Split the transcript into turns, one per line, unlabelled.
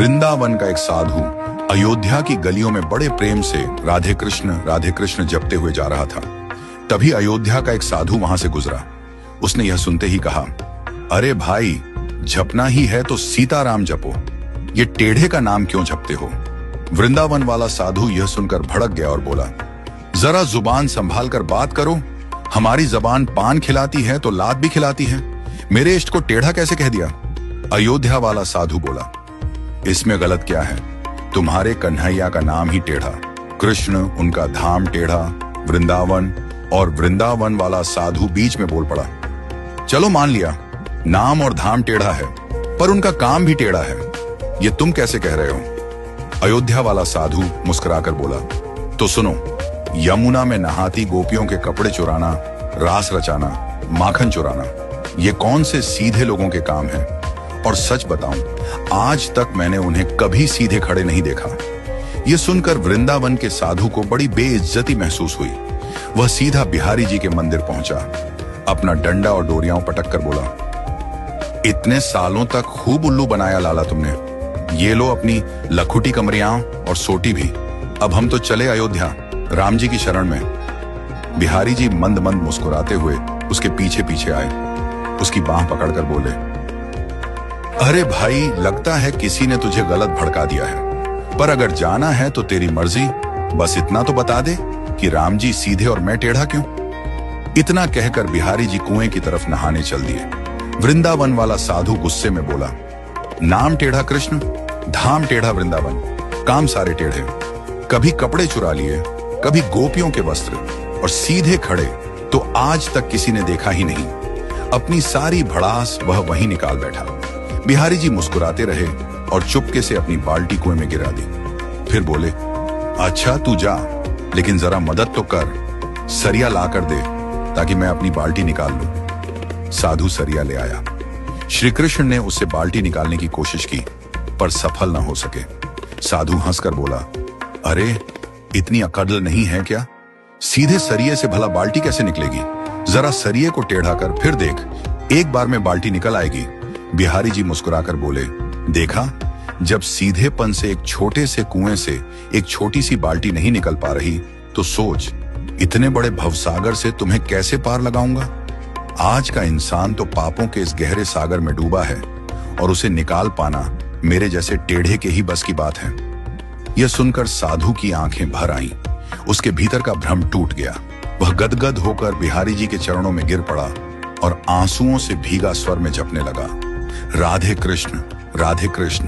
वृंदावन का एक साधु अयोध्या की गलियों में बड़े प्रेम से राधे कृष्ण जपते हुए जा रहा था। तभी अयोध्या का एक साधु वहां से गुजरा। उसने यह सुनते ही कहा, अरे भाई, जपना ही है तो सीताराम जपो, ये टेढ़े का नाम क्यों जपते हो? वृंदावन वाला साधु यह सुनकर भड़क गया और बोला, जरा जुबान संभाल कर बात करो। हमारी जबान पान खिलाती है तो लात भी खिलाती है। मेरे इष्ट को टेढ़ा कैसे कह दिया? अयोध्या वाला साधु बोला, इसमें गलत क्या है? तुम्हारे कन्हैया का नाम ही टेढ़ा, कृष्ण उनका धाम टेढ़ा, वृंदावन। और वृंदावन वाला साधु बीच में बोल पड़ा, चलो मान लिया नाम और धाम टेढ़ा है, पर उनका काम भी टेढ़ा है, ये तुम कैसे कह रहे हो? अयोध्या वाला साधु मुस्कुराकर बोला, तो सुनो, यमुना में नहाती गोपियों के कपड़े चुराना, रास रचाना, माखन चुराना, ये कौन से सीधे लोगों के काम हैं? और सच बताऊं, आज तक मैंने उन्हें कभी सीधे खड़े नहीं देखा। यह सुनकर वृंदावन के साधु को बड़ी बेइज्जती महसूस हुई। वह सीधा बिहारी जी के मंदिर पहुंचा, अपना डंडा और डोरियां पटक कर बोला, इतने सालों तक खूब उल्लू बनाया लाला तुमने, ये लो अपनी लखुटी कमरियां और सोटी भी। अब हम तो चले अयोध्या, राम जी की शरण में। बिहारी जी मंद मंद मुस्कुराते हुए उसके पीछे पीछे आए, उसकी बांह पकड़कर बोले, अरे भाई, लगता है किसी ने तुझे गलत भड़का दिया है, पर अगर जाना है तो तेरी मर्जी, बस इतना तो बता दे कि राम जी सीधे और मैं टेढ़ा क्यों? इतना कहकर बिहारी जी कुएं की तरफ नहाने चल दिए। वृंदावन वाला साधु गुस्से में बोला, नाम टेढ़ा कृष्ण, धाम टेढ़ा वृंदावन, काम सारे टेढ़े। कभी कपड़े चुरा लिए, कभी गोपियों के वस्त्र, और सीधे खड़े तो आज तक किसी ने देखा ही नहीं। अपनी सारी भड़ास वह वहीं निकाल बैठा। बिहारी जी मुस्कुराते रहे और चुपके से अपनी बाल्टी कुएं में गिरा दी। फिर बोले, अच्छा तू जा, लेकिन जरा मदद तो कर, सरिया ला कर दे ताकि मैं अपनी बाल्टी निकाल लूं। साधु सरिया ले आया। श्री कृष्ण ने उससे बाल्टी निकालने की कोशिश की, पर सफल न हो सके। साधु हंसकर बोला, अरे इतनी अकड़ नहीं है क्या? सीधे सरिये से भला बाल्टी कैसे निकलेगी? जरा सरिये को टेढ़ा कर फिर देख, एक बार में बाल्टी निकल आएगी। बिहारी जी मुस्कुराकर बोले, देखा, जब सीधेपन से एक छोटे से कुएं से एक छोटी सी बाल्टी नहीं निकल पा रही, तो सोच, इतने बड़े भवसागर से तुम्हें कैसे पार लगाऊंगा? आज का इंसान तो पापों के इस गहरे सागर में डूबा है, और उसे निकाल पाना मेरे जैसे टेढ़े के ही बस की बात है। यह सुनकर साधु की आंखें भर आईं, उसके भीतर का भ्रम टूट गया। वह गदगद होकर बिहारी जी के चरणों में गिर पड़ा और आंसुओं से भीगा स्वर में जपने लगा, राधे कृष्ण, राधे कृष्ण।